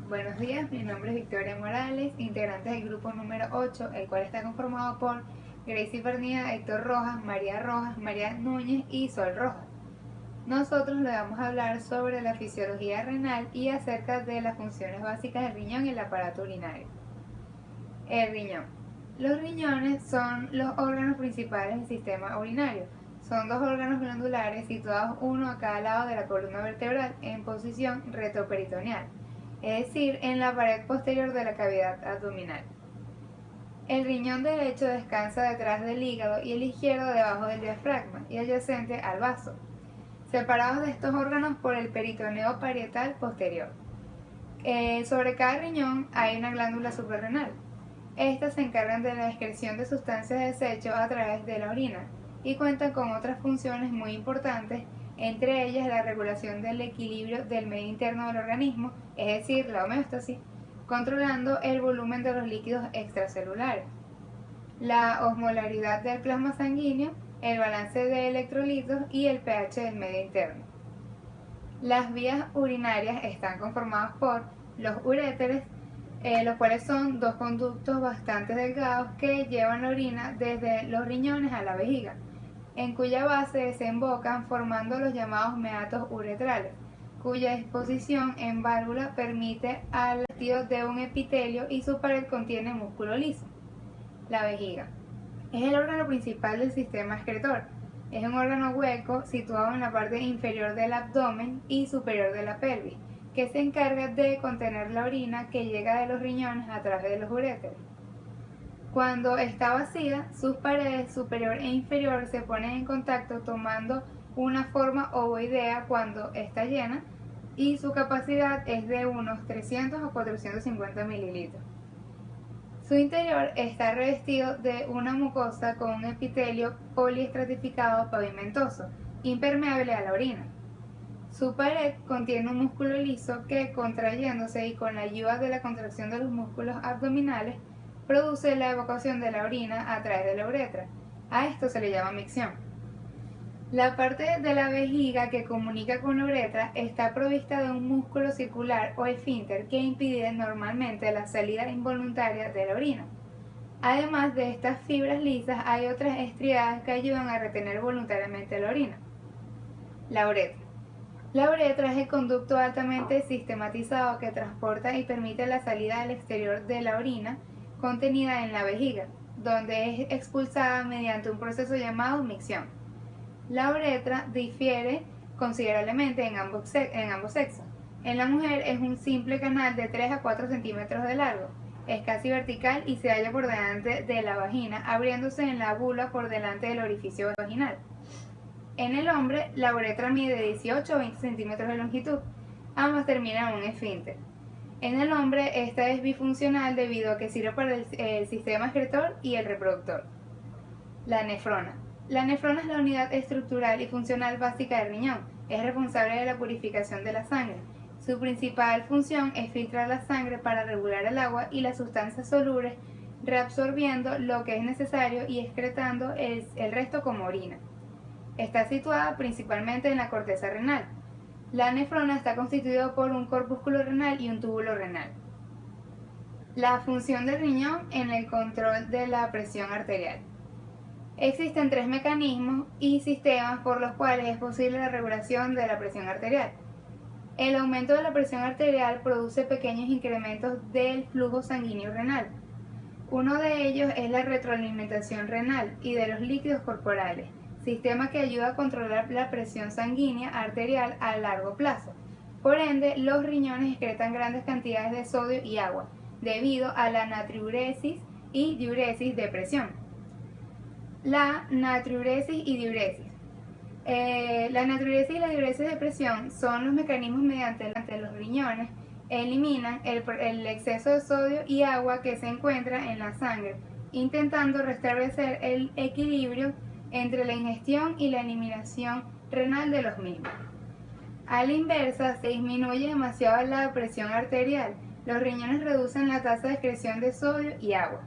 Buenos días, mi nombre es Victoria Morales, integrante del grupo número 8, el cual está conformado por Gracie Bernida, Héctor Rojas, María Núñez y Sol Rojas. Nosotros le vamos a hablar sobre la fisiología renal y acerca de las funciones básicas del riñón y el aparato urinario. El riñón. Los riñones son los órganos principales del sistema urinario. Son dos órganos glandulares situados uno a cada lado de la columna vertebral en posición retroperitoneal, es decir, en la pared posterior de la cavidad abdominal. El riñón derecho descansa detrás del hígado y el izquierdo debajo del diafragma y adyacente al vaso, separados de estos órganos por el peritoneo parietal posterior. Sobre cada riñón hay una glándula suprarrenal. Estas se encargan de la excreción de sustancias de desecho a través de la orina y cuentan con otras funciones muy importantes, entre ellas la regulación del equilibrio del medio interno del organismo, es decir, la homeostasis, controlando el volumen de los líquidos extracelulares, la osmolaridad del plasma sanguíneo, el balance de electrolitos y el pH del medio interno. Las vías urinarias están conformadas por los uréteres, los cuales son dos conductos bastante delgados que llevan la orina desde los riñones a la vejiga, en cuya base desembocan formando los llamados meatos uretrales, cuya disposición en válvula permite al latido de un epitelio y su pared contiene músculo liso. La vejiga es el órgano principal del sistema excretor. Es un órgano hueco situado en la parte inferior del abdomen y superior de la pelvis, que se encarga de contener la orina que llega de los riñones a través de los uréteres. Cuando está vacía, sus paredes superior e inferior se ponen en contacto tomando una forma ovoidea cuando está llena y su capacidad es de unos 300 a 450 mililitros. Su interior está revestido de una mucosa con un epitelio poliestratificado pavimentoso, impermeable a la orina. Su pared contiene un músculo liso que, contrayéndose y con la ayuda de la contracción de los músculos abdominales, produce la evacuación de la orina a través de la uretra. A esto se le llama micción. La parte de la vejiga que comunica con la uretra está provista de un músculo circular o esfínter que impide normalmente la salida involuntaria de la orina. Además de estas fibras lisas, hay otras estriadas que ayudan a retener voluntariamente la orina. La uretra. La uretra es el conducto altamente sistematizado que transporta y permite la salida al exterior de la orina contenida en la vejiga, donde es expulsada mediante un proceso llamado micción. La uretra difiere considerablemente en ambos sexos. En la mujer es un simple canal de 3 a 4 centímetros de largo, es casi vertical y se halla por delante de la vagina, abriéndose en la vulva por delante del orificio vaginal. En el hombre, la uretra mide 18 o 20 centímetros de longitud. Ambas terminan en un esfínter. En el hombre, esta es bifuncional debido a que sirve para el sistema excretor y el reproductor. La nefrona. La nefrona es la unidad estructural y funcional básica del riñón. Es responsable de la purificación de la sangre. Su principal función es filtrar la sangre para regular el agua y las sustancias solubles, reabsorbiendo lo que es necesario y excretando el resto como orina. Está situada principalmente en la corteza renal. La nefrona está constituida por un corpúsculo renal y un túbulo renal. La función del riñón en el control de la presión arterial. Existen 3 mecanismos y sistemas por los cuales es posible la regulación de la presión arterial. El aumento de la presión arterial produce pequeños incrementos del flujo sanguíneo renal. Uno de ellos es la retroalimentación renal y de los líquidos corporales, sistema que ayuda a controlar la presión sanguínea arterial a largo plazo. Por ende, los riñones excretan grandes cantidades de sodio y agua, debido a la natriuresis y diuresis de presión. La natriuresis y diuresis. La natriuresis y la diuresis de presión son los mecanismos mediante los riñones eliminan el exceso de sodio y agua que se encuentra en la sangre, intentando restablecer el equilibrio entre la ingestión y la eliminación renal de los mismos. A la inversa, se disminuye demasiado la presión arterial. Los riñones reducen la tasa de excreción de sodio y agua.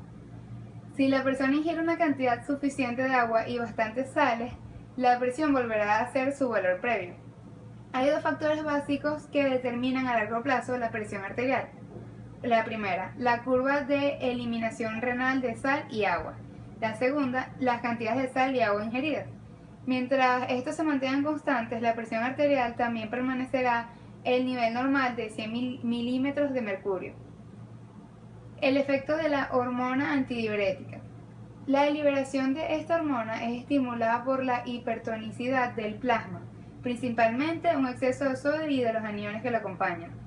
Si la persona ingiere una cantidad suficiente de agua y bastantes sales, la presión volverá a ser su valor previo. Hay 2 factores básicos que determinan a largo plazo la presión arterial: La primera, la curva de eliminación renal de sal y agua. La segunda, las cantidades de sal y agua ingeridas. Mientras estos se mantengan constantes, la presión arterial también permanecerá el nivel normal de 100 milímetros de mercurio. El efecto de la hormona antidiurética. La liberación de esta hormona es estimulada por la hipertonicidad del plasma, principalmente un exceso de sodio y de los aniones que lo acompañan.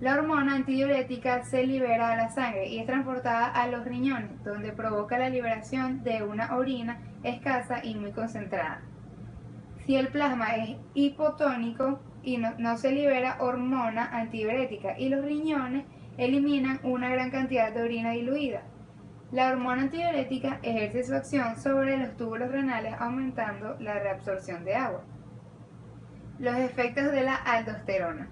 La hormona antidiurética se libera a la sangre y es transportada a los riñones, donde provoca la liberación de una orina escasa y muy concentrada. Si el plasma es hipotónico y no se libera hormona antidiurética y los riñones eliminan una gran cantidad de orina diluida. La hormona antidiurética ejerce su acción sobre los túbulos renales aumentando la reabsorción de agua. Los efectos de la aldosterona.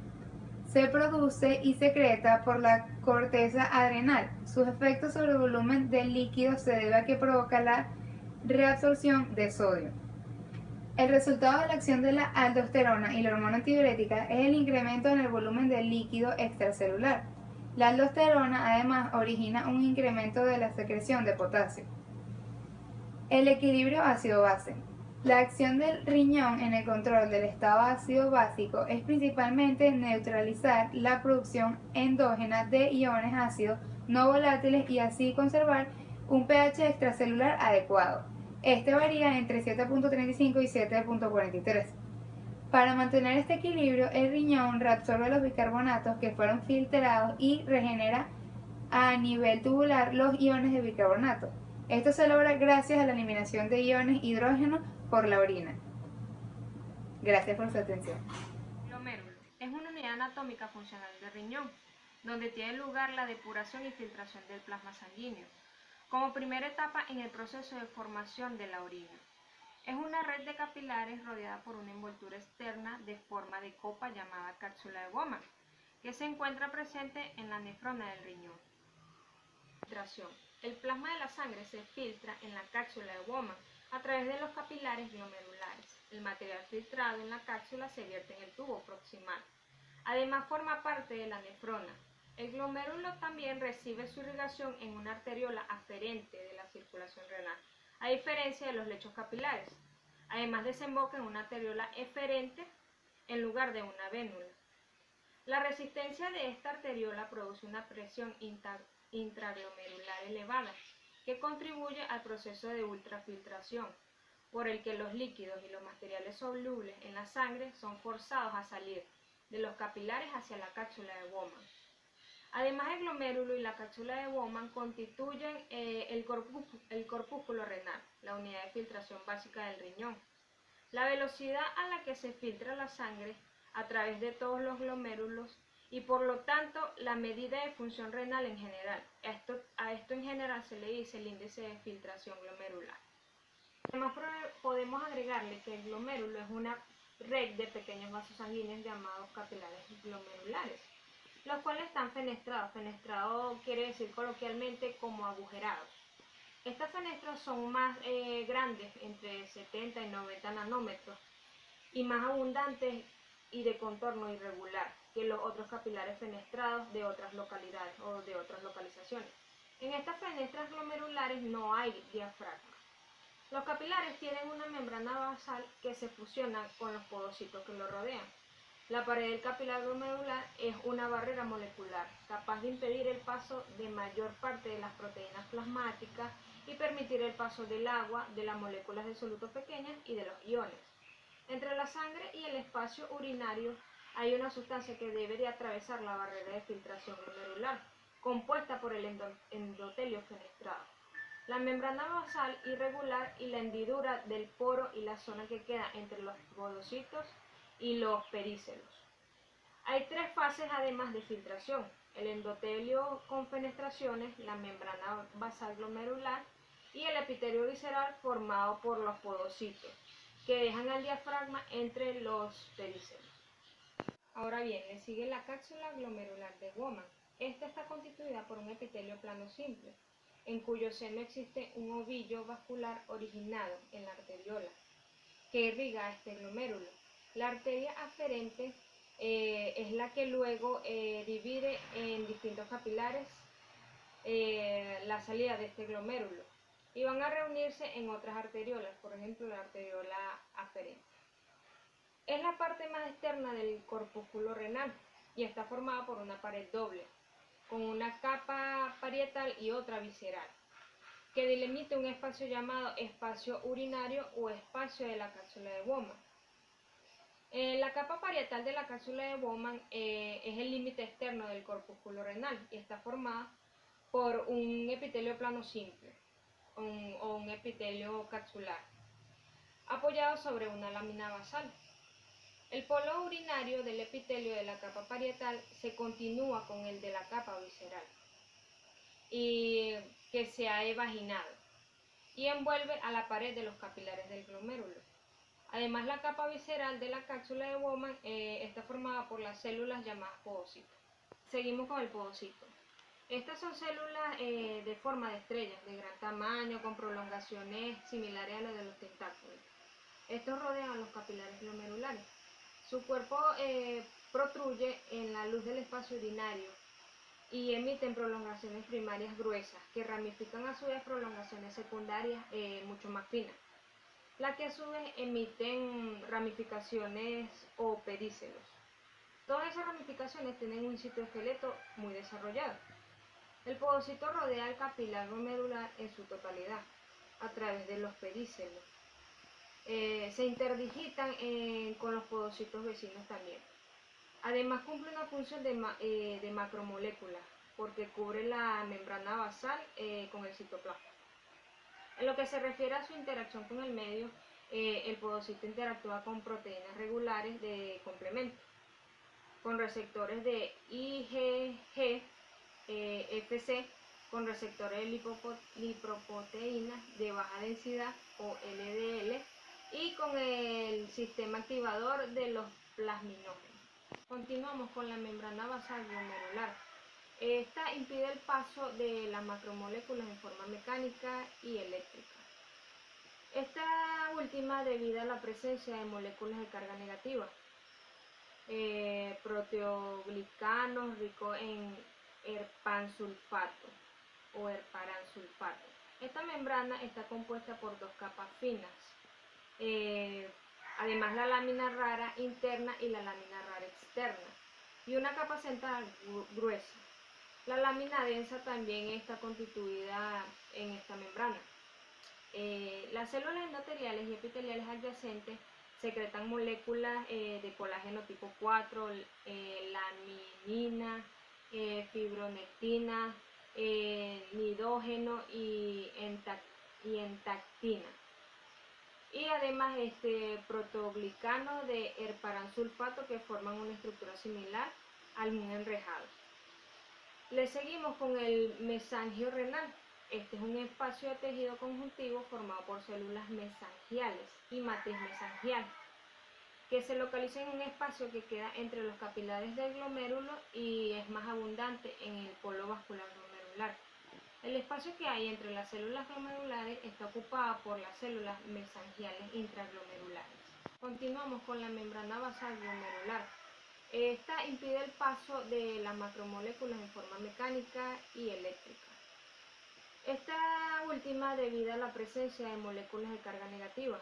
Se produce y secreta por la corteza adrenal. Sus efectos sobre el volumen del líquido se debe a que provoca la reabsorción de sodio. El resultado de la acción de la aldosterona y la hormona antidiurética es el incremento en el volumen del líquido extracelular. La aldosterona además origina un incremento de la secreción de potasio. El equilibrio ácido-base. La acción del riñón en el control del estado ácido básico es principalmente neutralizar la producción endógena de iones ácidos no volátiles y así conservar un pH extracelular adecuado. Este varía entre 7.35 y 7.43. Para mantener este equilibrio, el riñón reabsorbe los bicarbonatos que fueron filtrados y regenera a nivel tubular los iones de bicarbonato. Esto se logra gracias a la eliminación de iones hidrógeno por la orina. Gracias por su atención. Glomérulo es una unidad anatómica funcional del riñón, donde tiene lugar la depuración y filtración del plasma sanguíneo, como primera etapa en el proceso de formación de la orina. Es una red de capilares rodeada por una envoltura externa de forma de copa llamada cápsula de Bowman, que se encuentra presente en la nefrona del riñón. Filtración. El plasma de la sangre se filtra en la cápsula de Bowman a través de los capilares glomerulares. El material filtrado en la cápsula se vierte en el tubo proximal. Además forma parte de la nefrona. El glomérulo también recibe su irrigación en una arteriola aferente de la circulación renal, a diferencia de los lechos capilares. Además desemboca en una arteriola eferente en lugar de una vénula. La resistencia de esta arteriola produce una presión intraglomerular elevada, que contribuye al proceso de ultrafiltración, por el que los líquidos y los materiales solubles en la sangre son forzados a salir de los capilares hacia la cápsula de Bowman. Además, el glomérulo y la cápsula de Bowman constituyen el corpúsculo renal, la unidad de filtración básica del riñón. La velocidad a la que se filtra la sangre a través de todos los glomérulos y por lo tanto la medida de función renal en general. A esto en general se le dice el índice de filtración glomerular. Además podemos agregarle que el glomérulo es una red de pequeños vasos sanguíneos llamados capilares glomerulares, los cuales están fenestrados. Fenestrado quiere decir coloquialmente como agujerados. Estas fenestras son más grandes, entre 70 y 90 nanómetros, y más abundantes y de contorno irregular que los otros capilares fenestrados de otras localidades o de otras localizaciones. En estas fenestras glomerulares no hay diafragma. Los capilares tienen una membrana basal que se fusiona con los podocitos que lo rodean. La pared del capilar glomerular es una barrera molecular, capaz de impedir el paso de mayor parte de las proteínas plasmáticas y permitir el paso del agua, de las moléculas de soluto pequeñas y de los iones. Entre la sangre y el espacio urinario hay una sustancia que debe de atravesar la barrera de filtración glomerular, compuesta por el endotelio fenestrado, la membrana basal irregular y la hendidura del poro y la zona que queda entre los podocitos y los pericelos. Hay tres fases además de filtración: el endotelio con fenestraciones, la membrana basal glomerular y el epitelio visceral formado por los podocitos, que dejan al diafragma entre los pericelos. Ahora bien, le sigue la cápsula glomerular de Bowman. Esta está constituida por un epitelio plano simple, en cuyo seno existe un ovillo vascular originado en la arteriola, que irriga a este glomérulo. La arteria aferente es la que luego divide en distintos capilares la salida de este glomérulo y van a reunirse en otras arteriolas, por ejemplo la arteriola aferente. Es la parte más externa del corpúsculo renal y está formada por una pared doble, con una capa parietal y otra visceral, que delimita un espacio llamado espacio urinario o espacio de la cápsula de Bowman. La capa parietal de la cápsula de Bowman es el límite externo del corpúsculo renal y está formada por un epitelio plano simple o un epitelio capsular, apoyado sobre una lámina basal. El polo urinario del epitelio de la capa parietal se continúa con el de la capa visceral y que se ha evaginado y envuelve a la pared de los capilares del glomérulo. Además, la capa visceral de la cápsula de Bowman está formada por las células llamadas podocitos. Seguimos con el podocito. Estas son células de forma de estrellas, de gran tamaño, con prolongaciones similares a las de los tentáculos. Estos rodean los capilares glomerulares. Su cuerpo protruye en la luz del espacio urinario y emiten prolongaciones primarias gruesas, que ramifican a su vez prolongaciones secundarias mucho más finas, las que a su vez emiten ramificaciones o pedícelos. Todas esas ramificaciones tienen un citoesqueleto muy desarrollado. El podocito rodea el capilar glomerular en su totalidad, a través de los pedícelos. Se interdigitan con los podocitos vecinos también. Además cumple una función de macromolécula, porque cubre la membrana basal con el citoplasma. En lo que se refiere a su interacción con el medio, el podocito interactúa con proteínas regulares de complemento, con receptores de IgG, FC, con receptores de lipoproteínas de baja densidad o LDL y con el sistema activador de los plasminógenos. Continuamos con la membrana basal glomerular. Esta impide el paso de las macromoléculas en forma mecánica y eléctrica. Esta última debido a la presencia de moléculas de carga negativa, proteoglicanos ricos en herpansulfato o herparansulfato. Esta membrana está compuesta por dos capas finas, además la lámina rara interna y la lámina rara externa, y una capa central gruesa. La lámina densa también está constituida en esta membrana. Las células endoteliales y epiteliales adyacentes secretan moléculas de colágeno tipo 4, laminina, fibronectina, nidógeno y entactina. Y además proteoglicano de herparansulfato, que forman una estructura similar al un enrejado. Le seguimos con el mesangio renal. Este es un espacio de tejido conjuntivo formado por células mesangiales y matriz mesangial, que se localiza en un espacio que queda entre los capilares del glomérulo y es más abundante en el polo vascular glomerular. El espacio que hay entre las células glomerulares está ocupado por las células mesangiales intraglomerulares. Continuamos con la membrana basal glomerular. Esta impide el paso de las macromoléculas en forma mecánica y eléctrica. Esta última debido a la presencia de moléculas de carga negativa,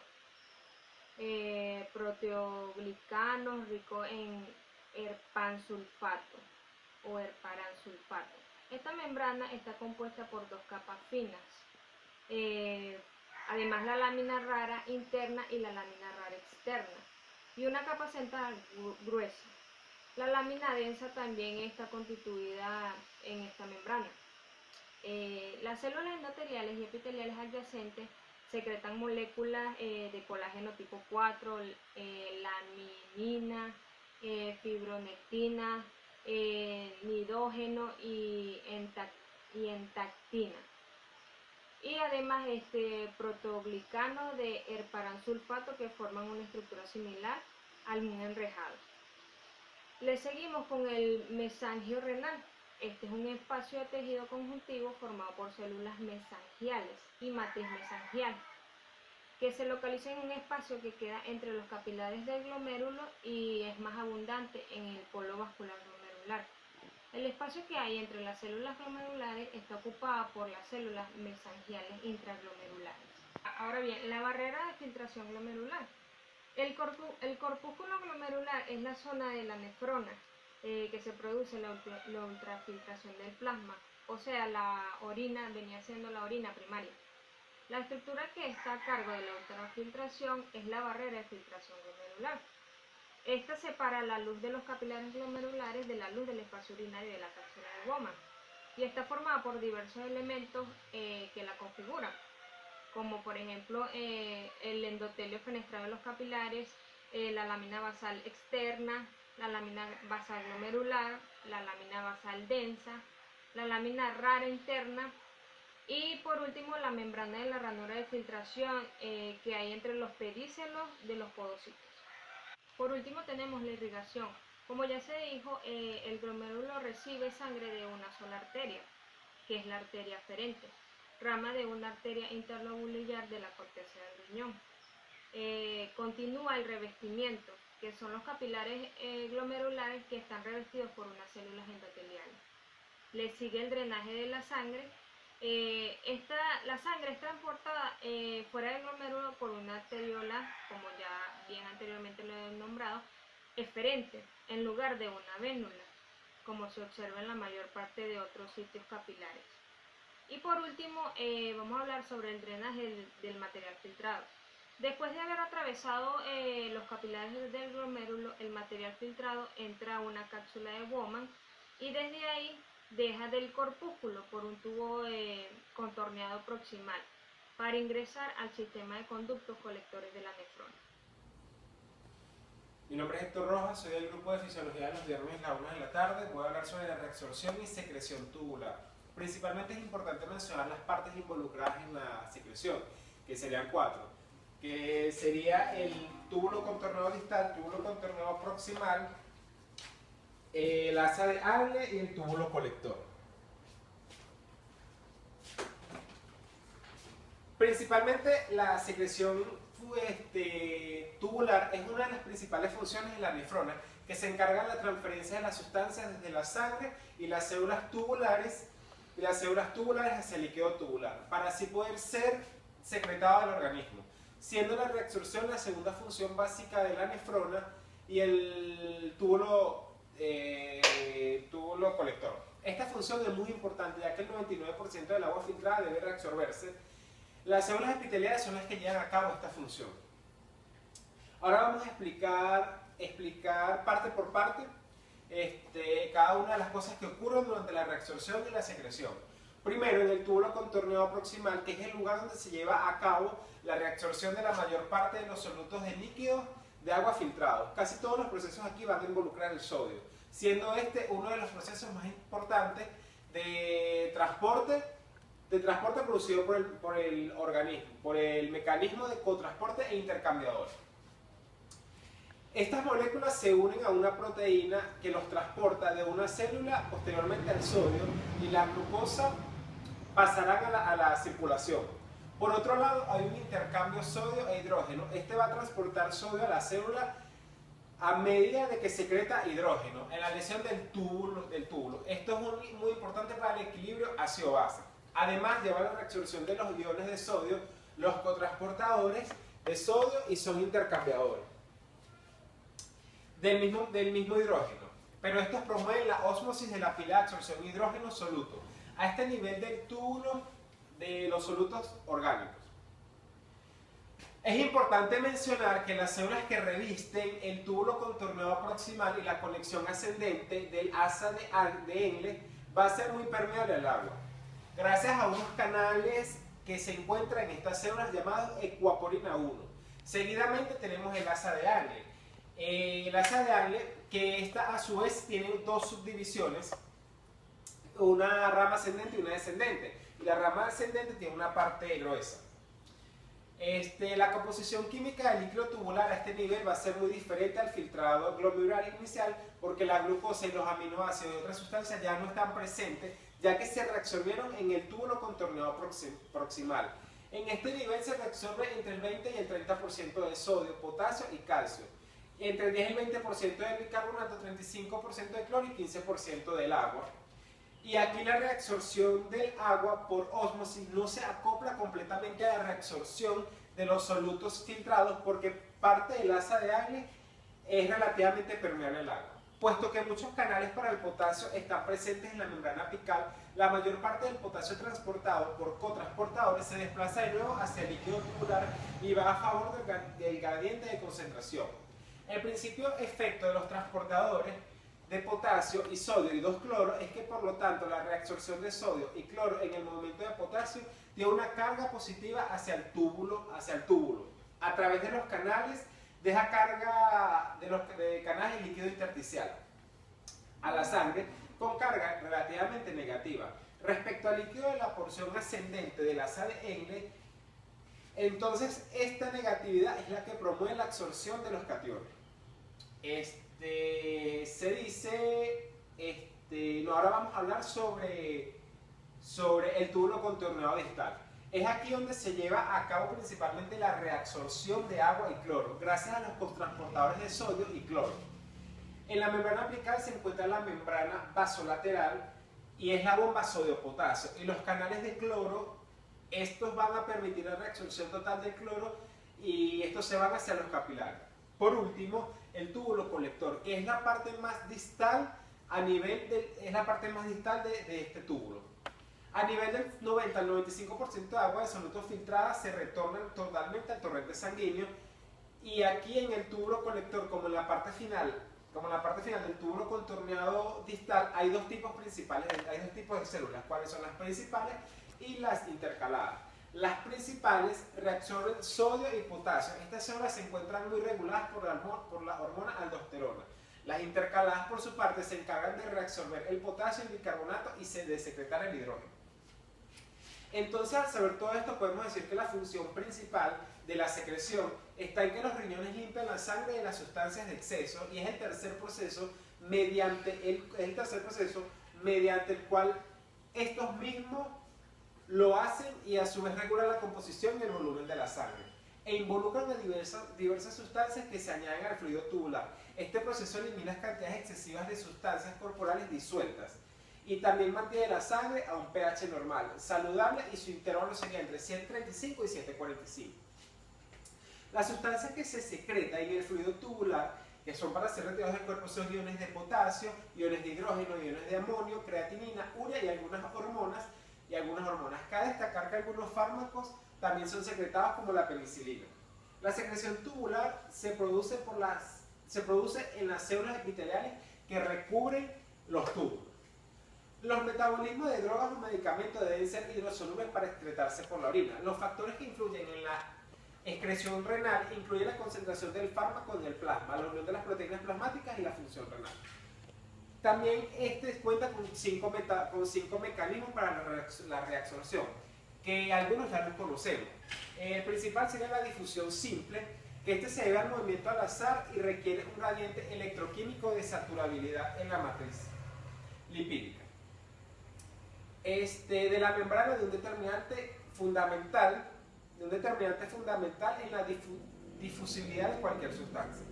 proteoglicanos ricos en herpansulfato o herparansulfato. Esta membrana está compuesta por dos capas finas, además la lámina rara interna y la lámina rara externa, y una capa central gruesa. La lámina densa también está constituida en esta membrana. Las células endoteliales y epiteliales adyacentes secretan moléculas de colágeno tipo 4, laminina, fibronectina, nidógeno y entactina. Y además proteoglicano de herparansulfato, que forman una estructura similar al un enrejado. Le seguimos con el mesangio renal. Este es un espacio de tejido conjuntivo formado por células mesangiales y matriz mesangial, que se localiza en un espacio que queda entre los capilares del glomérulo y es más abundante en el polo vascular glomerular. El espacio que hay entre las células glomerulares está ocupado por las células mesangiales intraglomerulares. Ahora bien, la barrera de filtración glomerular. El corpúsculo glomerular es la zona de la nefrona que se produce la ultrafiltración del plasma, o sea, la orina venía siendo la orina primaria. La estructura que está a cargo de la ultrafiltración es la barrera de filtración glomerular. Esta separa la luz de los capilares glomerulares de la luz del espacio urinario de la cápsula de Bowman y está formada por diversos elementos que la configuran, como por ejemplo el endotelio fenestrado de los capilares, la lámina basal externa, la lámina basal glomerular, la lámina basal densa, la lámina rara interna y por último la membrana de la ranura de filtración que hay entre los pedícelos de los podocitos. Por último tenemos la irrigación. Como ya se dijo, el glomérulo recibe sangre de una sola arteria, que es la arteria aferente, rama de una arteria interlobular de la corteza del riñón. Continúa el revestimiento, que son los capilares glomerulares que están revestidos por unas células endoteliales. Le sigue el drenaje de la sangre. La sangre es transportada fuera del glomérulo por una arteriola, como ya bien anteriormente lo he nombrado, eferente, en lugar de una vénula, como se observa en la mayor parte de otros sitios capilares. Y por último, vamos a hablar sobre el drenaje del material filtrado. Después de haber atravesado los capilares del glomérulo, el material filtrado entra a una cápsula de Bowman y desde ahí deja del corpúsculo por un tubo contorneado proximal para ingresar al sistema de conductos colectores de la nefrona. Mi nombre es Héctor Rojas, soy del grupo de Fisiología de los viernes a la 1 de la tarde. Voy a hablar sobre la reabsorción y secreción tubular. Principalmente es importante mencionar las partes involucradas en la secreción, que serían 4, que sería el túbulo contorneado distal, túbulo contorneado proximal, el asa de Hagle y el túbulo colector. Principalmente la secreción tubular es una de las principales funciones de la nefrona, que se encarga de la transferencia de las sustancias desde la sangre y las células tubulares hacia el líquido tubular, para así poder ser secretado del organismo, siendo la reabsorción la segunda función básica de la nefrona y el túbulo colector. Esta función es muy importante, ya que el 99% del agua filtrada debe reabsorberse. Las células epiteliales son las que llevan a cabo esta función. Ahora vamos a explicar parte por parte cada una de las cosas que ocurren durante la reabsorción y la secreción. Primero, en el túbulo contorneado proximal, que es el lugar donde se lleva a cabo la reabsorción de la mayor parte de los solutos de líquidos de agua filtrados. Casi todos los procesos aquí van a involucrar el sodio, siendo este uno de los procesos más importantes de transporte producido por el organismo, por el mecanismo de cotransporte e intercambiador. Estas moléculas se unen a una proteína que los transporta de una célula posteriormente al sodio y la glucosa pasarán a la circulación. Por otro lado, hay un intercambio sodio e hidrógeno. Este va a transportar sodio a la célula a medida de que secreta hidrógeno en la lesión del túbulo. Esto es muy importante para el equilibrio ácido-base. Además, lleva la reabsorción de los iones de sodio, los cotransportadores de sodio, y son intercambiadores del mismo hidrógeno. Pero estos promueven la ósmosis de la pila de absorción de hidrógeno soluto a este nivel del túbulo de los solutos orgánicos. Es importante mencionar que las células que revisten el túbulo contorneado proximal y la conexión ascendente del asa de Engle va a ser muy permeable al agua, gracias a unos canales que se encuentran en estas células llamados ecuaporina 1. Seguidamente tenemos el asa de Hagle. El asa de Hagle, que esta a su vez tiene dos subdivisiones, una rama ascendente y una descendente. Y la rama ascendente tiene una parte gruesa. La composición química del líquido tubular a este nivel va a ser muy diferente al filtrado glomerular inicial, porque la glucosa y los aminoácidos y otras sustancias ya no están presentes, ya que se reabsorbieron en el túbulo contorneado proximal. En este nivel se reabsorbe entre el 20 y el 30% de sodio, potasio y calcio. Entre el 10 y el 20% del bicarbonato, 35% de cloro y 15% del agua. Y aquí la reabsorción del agua por ósmosis no se acopla completamente a la reabsorción de los solutos filtrados porque parte del asa de Agli es relativamente permeable al agua. Puesto que muchos canales para el potasio están presentes en la membrana apical, la mayor parte del potasio transportado por cotransportadores se desplaza de nuevo hacia el líquido tubular y va a favor del gradiente de concentración. El principio efecto de los transportadores de potasio y sodio y 2-cloro es que por lo tanto la reabsorción de sodio y cloro en el movimiento de potasio tiene una carga positiva hacia el túbulo. A través de los canales deja carga de canales de líquido intersticial a la sangre con carga relativamente negativa. Respecto al líquido de la porción ascendente del asa de Engle, entonces esta negatividad es la que promueve la absorción de los cationes. Se dice, ahora vamos a hablar sobre el túbulo contorneado distal. Es aquí donde se lleva a cabo principalmente la reabsorción de agua y cloro, gracias a los cotransportadores de sodio y cloro. En la membrana apical se encuentra la membrana vasolateral y es la bomba sodio-potasio. Y los canales de cloro, estos van a permitir la reabsorción total del cloro y estos se van hacia los capilares. Por último, el túbulo colector, que es la parte más distal de este túbulo. A nivel del 90 al 95% de agua de solutos filtrada se retorna totalmente al torrente sanguíneo, y aquí en el túbulo colector, como en la parte final del túbulo contorneado distal, hay dos tipos de células, cuáles son las principales y las intercaladas. Las principales reabsorben sodio y potasio. Estas células se encuentran muy reguladas por la hormona aldosterona. Las intercaladas, por su parte, se encargan de reabsorber el potasio, el bicarbonato y de secretar el hidrógeno. Entonces, al saber todo esto, podemos decir que la función principal de la secreción está en que los riñones limpian la sangre de las sustancias de exceso, y es el tercer proceso mediante el cual estos mismos lo hacen y a su vez regulan la composición y el volumen de la sangre, e involucran a diversas sustancias que se añaden al fluido tubular. Este proceso elimina cantidades excesivas de sustancias corporales disueltas y también mantiene la sangre a un pH normal, saludable, y su intervalo sería entre 135 y 745. Las sustancias que se secretan en el fluido tubular, que son para ser retirados del cuerpo, son iones de potasio, iones de hidrógeno, iones de amonio, creatinina, urea y algunas hormonas. Cabe destacar que algunos fármacos también son secretados, como la penicilina. La secreción tubular se produce en las células epiteliales que recubren los túbulos. Los metabolismos de drogas o medicamentos deben ser hidrosolubles para excretarse por la orina. Los factores que influyen en la excreción renal incluyen la concentración del fármaco en el plasma, la unión de las proteínas plasmáticas y la función renal. También cuenta con cinco mecanismos para la reabsorción, que algunos ya los conocemos. El principal sería la difusión simple, que se debe al movimiento al azar y requiere un gradiente electroquímico de saturabilidad en la matriz lipídica. De la membrana de un determinante fundamental en la difusibilidad de cualquier sustancia.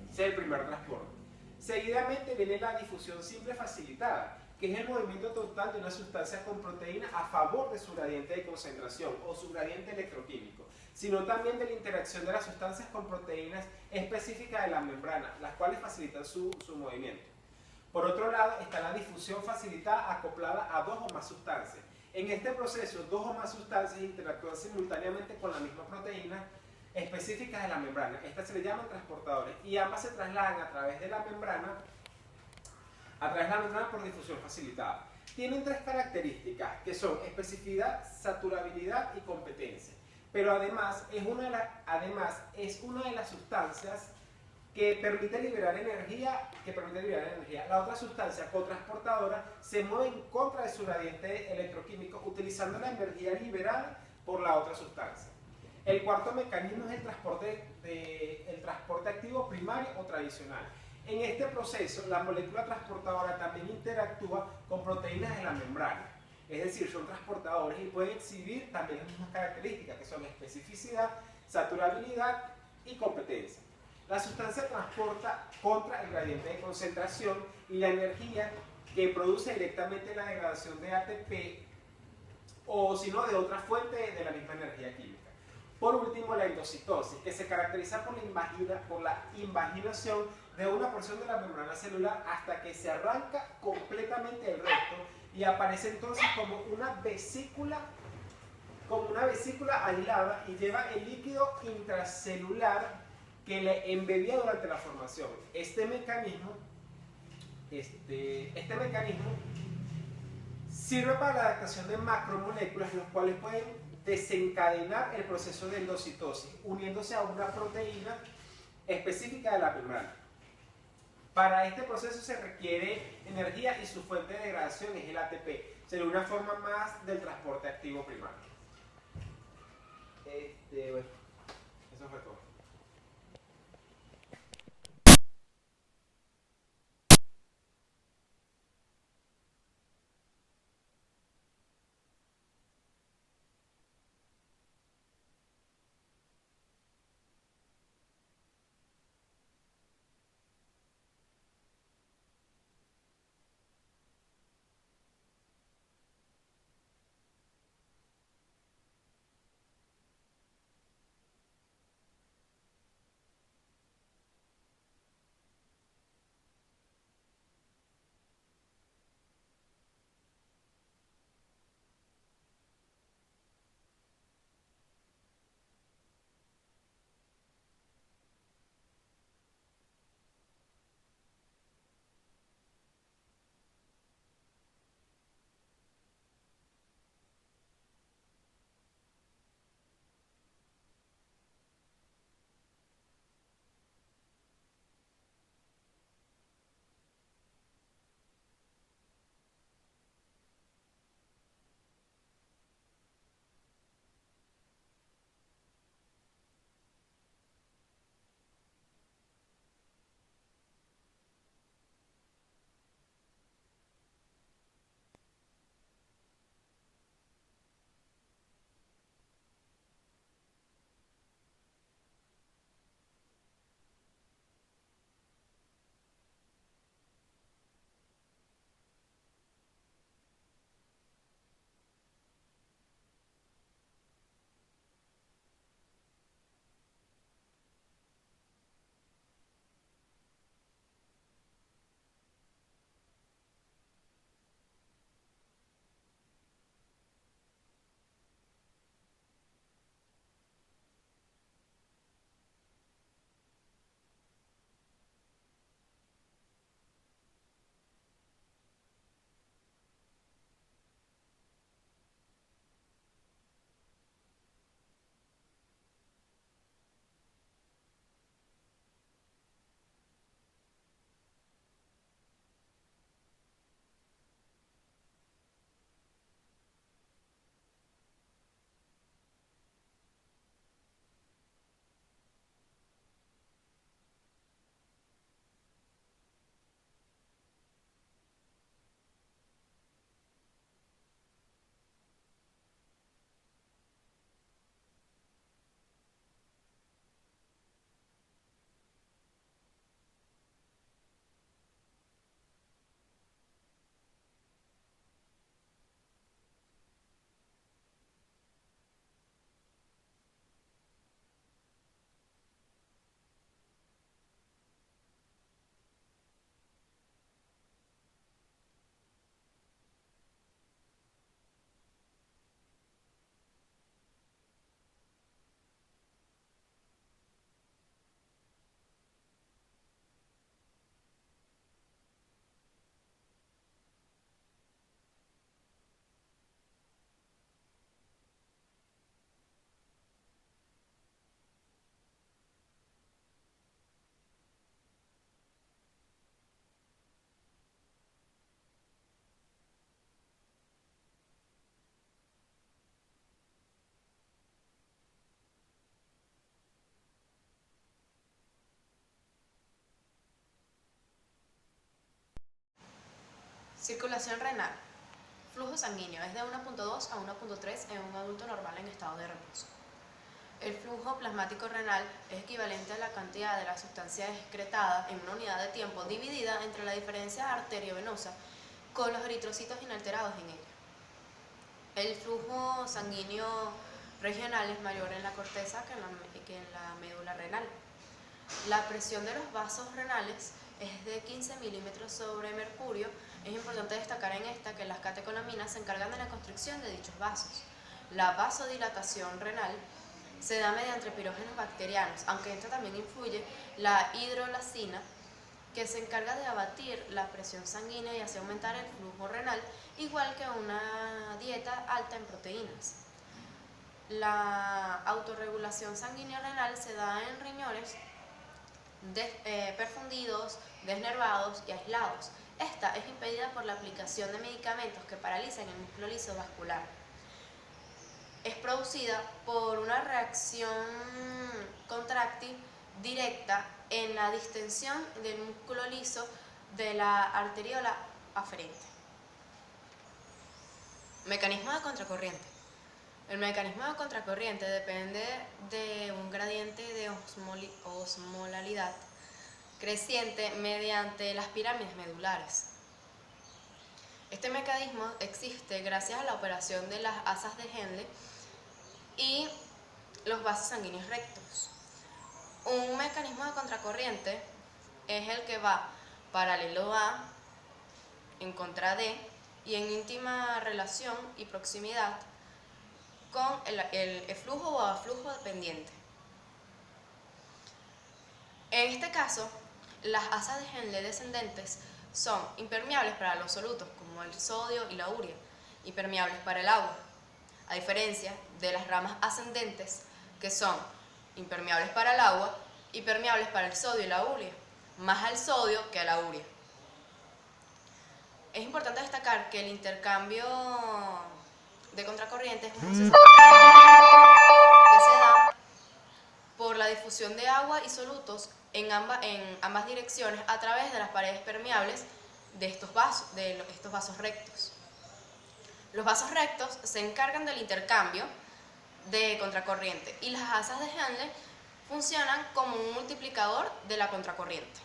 Ese es el primer transporte. Seguidamente viene la difusión simple facilitada, que es el movimiento total de una sustancia con proteína a favor de su gradiente de concentración o su gradiente electroquímico, sino también de la interacción de las sustancias con proteínas específicas de la membrana, las cuales facilitan su movimiento. Por otro lado, está la difusión facilitada acoplada a dos o más sustancias. En este proceso, dos o más sustancias interactúan simultáneamente con la misma proteína específicas de la membrana. Estas se le llaman transportadores, y ambas se trasladan a través de la membrana por difusión facilitada. Tienen tres características, que son especificidad, saturabilidad y competencia. Pero además es una de las sustancias que permite liberar energía. La otra sustancia cotransportadora se mueve en contra de su gradiente electroquímico, utilizando la energía liberada por la otra sustancia. El cuarto mecanismo es el transporte activo primario o tradicional. En este proceso, la molécula transportadora también interactúa con proteínas de la membrana. Es decir, son transportadores y pueden exhibir también las mismas características, que son especificidad, saturabilidad y competencia. La sustancia transporta contra el gradiente de concentración y la energía que produce directamente la degradación de ATP o si no de otra fuente de la misma energía química. Por último, la endocitosis, que se caracteriza por la invaginación de una porción de la membrana celular hasta que se arranca completamente el resto y aparece entonces como una vesícula aislada y lleva el líquido intracelular que le embebía durante la formación. Este mecanismo sirve para la adaptación de macromoléculas, los cuales pueden desencadenar el proceso de endocitosis, uniéndose a una proteína específica de la membrana. Para este proceso se requiere energía y su fuente de degradación es el ATP. Sería una forma más del transporte activo primario. Bueno, eso fue todo. Circulación renal. flujo sanguíneo es de 1.2 a 1.3 en un adulto normal en estado de reposo. El flujo plasmático renal es equivalente a la cantidad de la sustancia excretada en una unidad de tiempo dividida entre la diferencia arteriovenosa con los eritrocitos inalterados en ella. El flujo sanguíneo regional es mayor en la corteza que en la médula renal. La presión de los vasos renales es de 15 milímetros sobre mercurio. Es importante destacar en esta que las catecolaminas se encargan de la constricción de dichos vasos. La vasodilatación renal se da mediante pirógenos bacterianos, aunque esta también influye la hidrolazina, que se encarga de abatir la presión sanguínea y hace aumentar el flujo renal, igual que una dieta alta en proteínas. La autorregulación sanguínea renal se da en riñones perfundidos, desnervados y aislados. Esta es impedida por la aplicación de medicamentos que paralizan el músculo liso vascular. Es producida por una reacción contráctil directa en la distensión del músculo liso de la arteriola aferente. Mecanismo de contracorriente. El mecanismo de contracorriente depende de un gradiente de osmolalidad creciente mediante las pirámides medulares. Este mecanismo existe gracias a la operación de las asas de Henle y los vasos sanguíneos rectos. Un mecanismo de contracorriente es el que va paralelo a, en contra de y en íntima relación y proximidad con el eflujo o aflujo dependiente. En este caso, las asas de Henle descendentes son impermeables para los solutos como el sodio y la urea, y permeables para el agua, a diferencia de las ramas ascendentes que son impermeables para el agua y permeables para el sodio y la urea, más al sodio que a la urea. Es importante destacar que el intercambio de contracorriente es un proceso que se da por la difusión de agua y solutos en ambas direcciones a través de las paredes permeables de estos vasos rectos. Los vasos rectos se encargan del intercambio de contracorriente y las asas de Henle funcionan como un multiplicador de la contracorriente.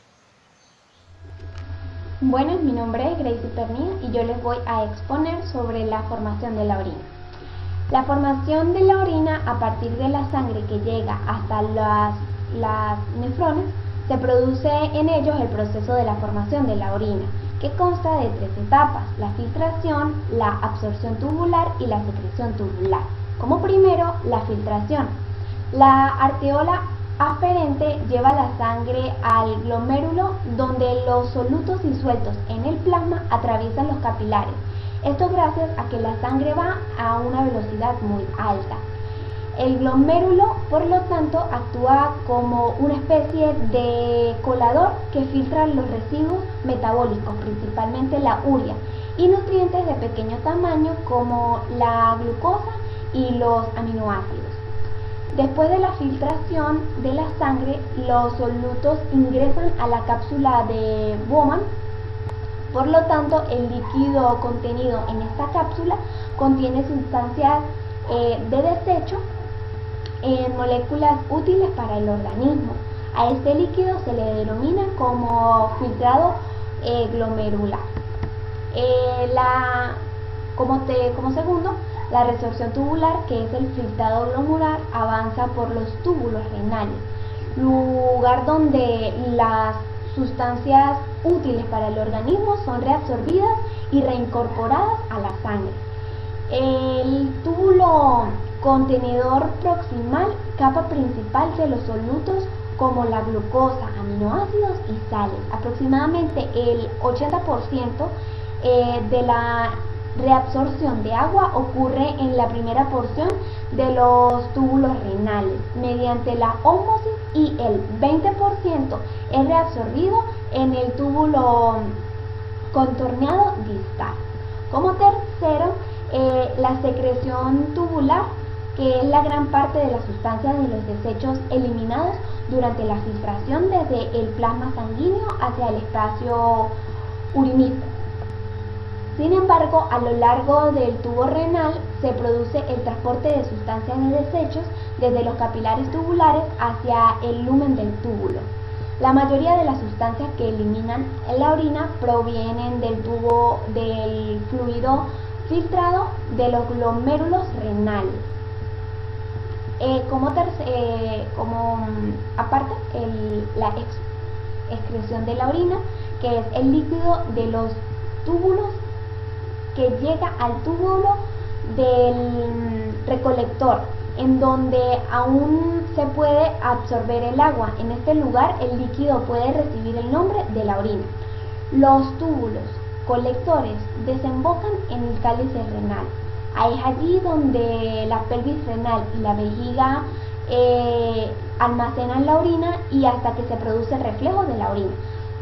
Bueno, mi nombre es Gracie Pernía y yo les voy a exponer sobre la formación de la orina. La formación de la orina a partir de la sangre que llega hasta las nefrones, se produce en ellos el proceso de la formación de la orina, que consta de 3 etapas: la filtración, la absorción tubular y la secreción tubular. Como primero, la filtración. La arteola aferente lleva la sangre al glomérulo, donde los solutos disueltos en el plasma atraviesan los capilares. Esto gracias a que la sangre va a una velocidad muy alta. El glomérulo, por lo tanto, actúa como una especie de colador que filtra los residuos metabólicos, principalmente la urea, y nutrientes de pequeño tamaño como la glucosa y los aminoácidos. Después de la filtración de la sangre, los solutos ingresan a la cápsula de Bowman. Por lo tanto, el líquido contenido en esta cápsula contiene sustancias de desecho en moléculas útiles para el organismo. A este líquido se le denomina como filtrado glomerular. Como segundo, la resorción tubular, que es el filtrado glomerular, avanza por los túbulos renales, lugar donde las sustancias útiles para el organismo son reabsorbidas y reincorporadas a la sangre. El túbulo contenedor proximal, capa principal de los solutos como la glucosa, aminoácidos y sales. Aproximadamente el 80% de la reabsorción de agua ocurre en la primera porción de los túbulos renales mediante la ósmosis, y el 20% es reabsorbido en el túbulo contorneado distal. Como tercero, la secreción tubular, que es la gran parte de las sustancias de los desechos eliminados durante la filtración desde el plasma sanguíneo hacia el espacio urinífero. Sin embargo, a lo largo del tubo renal se produce el transporte de sustancias de desechos desde los capilares tubulares hacia el lumen del túbulo. La mayoría de las sustancias que eliminan en la orina provienen del fluido filtrado de los glomérulos renales. Aparte, la excreción de la orina, que es el líquido de los túbulos que llega al túbulo del recolector, en donde aún se puede absorber el agua. En este lugar el líquido puede recibir el nombre de la orina. Los túbulos colectores desembocan en el cáliz renal. Es allí donde la pelvis renal y la vejiga almacenan la orina y hasta que se produce el reflejo de la orina,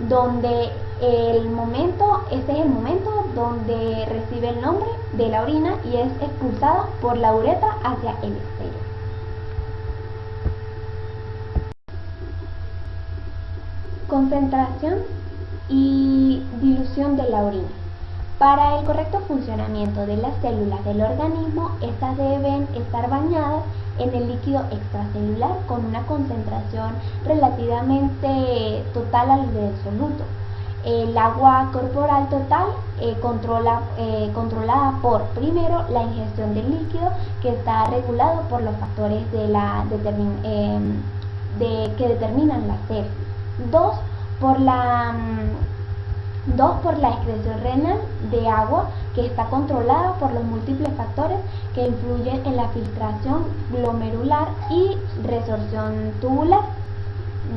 donde este es el momento donde recibe el nombre de la orina y es expulsada por la uretra hacia el exterior. Concentración y dilución de la orina. Para el correcto funcionamiento de las células del organismo, estas deben estar bañadas en el líquido extracelular con una concentración relativamente total al del soluto. El agua corporal total controlada por, primero, la ingestión del líquido, que está regulado por los factores que determinan la sed. Dos, por la excreción renal de agua, que está controlada por los múltiples factores que influyen en la filtración glomerular y resorción tubular.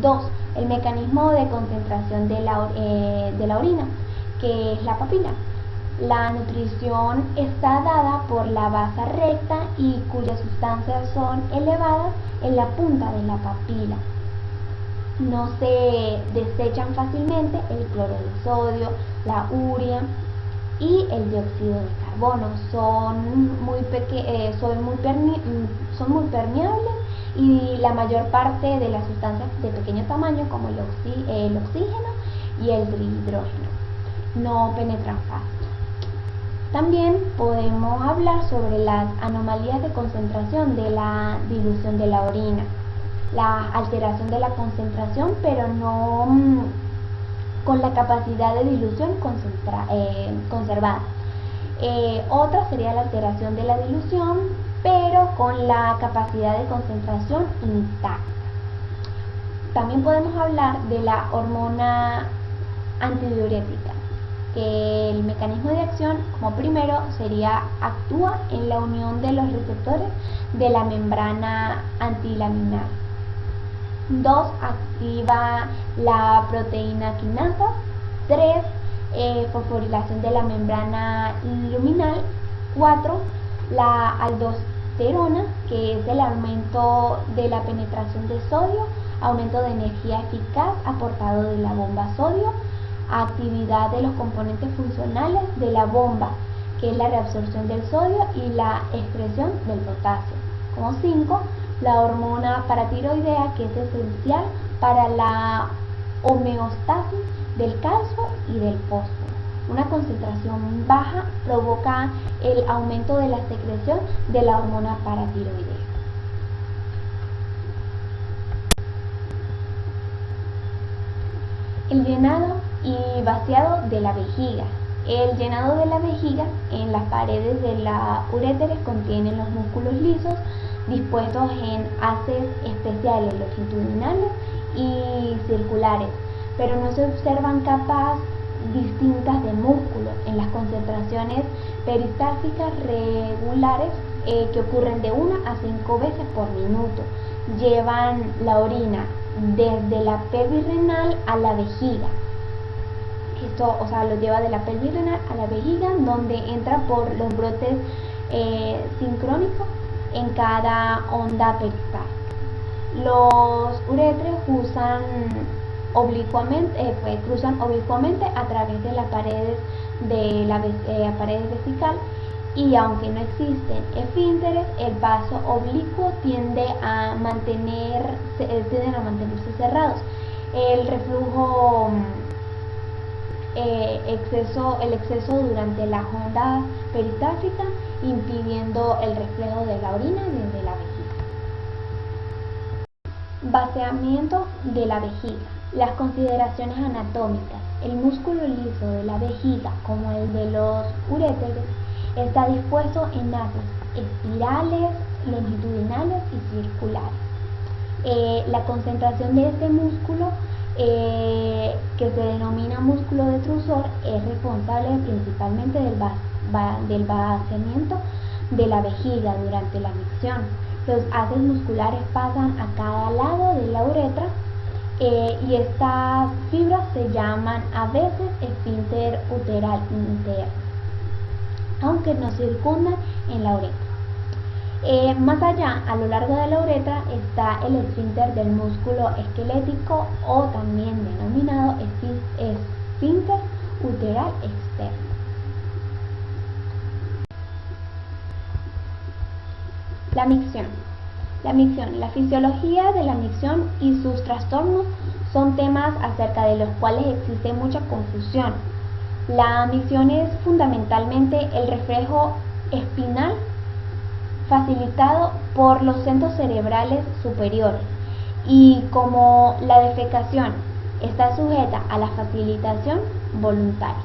2. El mecanismo de concentración de la orina, que es la papila. La nutrición está dada por la basa recta y cuyas sustancias son elevadas en la punta de la papila. No se desechan fácilmente el cloro de sodio, la urea y el dióxido de carbono. Son muy permeables y la mayor parte de las sustancias de pequeño tamaño, como el oxígeno y el hidrógeno, no penetran fácil. También podemos hablar sobre las anomalías de concentración de la dilución de la orina. La alteración de la concentración, pero no con la capacidad de dilución conservada. Otra sería la alteración de la dilución, pero con la capacidad de concentración intacta. También podemos hablar de la hormona antidiurética, que el mecanismo de acción, como primero, actúa en la unión de los receptores de la membrana antilaminar. 2. Activa la proteína quinasa. 3. Fosforilación de la membrana luminal. 4. La aldosterona, que es el aumento de la penetración de sodio, aumento de energía eficaz aportado de la bomba sodio, actividad de los componentes funcionales de la bomba, que es la reabsorción del sodio y la excreción del potasio. Como 5. La hormona paratiroidea, que es esencial para la homeostasis del calcio y del fósforo. Una concentración baja provoca el aumento de la secreción de la hormona paratiroidea. El llenado y vaciado de la vejiga. El llenado de la vejiga en las paredes de la uretra contienen los músculos lisos dispuestos en haces especiales longitudinales y circulares, pero no se observan capas distintas de músculo en las concentraciones peristálticas regulares que ocurren de 1 a 5 veces por minuto. Llevan la orina desde la pelvis renal a la vejiga. Esto, lo lleva de la pelvis renal a la vejiga, donde entra por los brotes sincrónicos en cada onda peristáltica. Los uretres cruzan oblicuamente a través de las paredes de la pared vesical, y aunque no existen esfínteres, el paso oblicuo tienden a mantenerse cerrados. El reflujo el exceso durante las ondas peristálticas, impidiendo el reflejo de la orina desde la vejiga. Vaciamiento de la vejiga. Las consideraciones anatómicas. El músculo liso de la vejiga, como el de los uréteres, está dispuesto en haces espirales, longitudinales y circulares. La concentración de este músculo, que se denomina músculo detrusor, es responsable principalmente del vaciamiento de la vejiga durante la micción. Los haces musculares pasan a cada lado de la uretra, y estas fibras se llaman a veces esfínter uteral interno, aunque no circundan en la uretra. Más allá, a lo largo de la uretra, está el esfínter del músculo esquelético, o también denominado esfínter uteral externo. La micción. La fisiología de la micción y sus trastornos son temas acerca de los cuales existe mucha confusión. La micción es fundamentalmente el reflejo espinal facilitado por los centros cerebrales superiores, y como la defecación está sujeta a la facilitación voluntaria.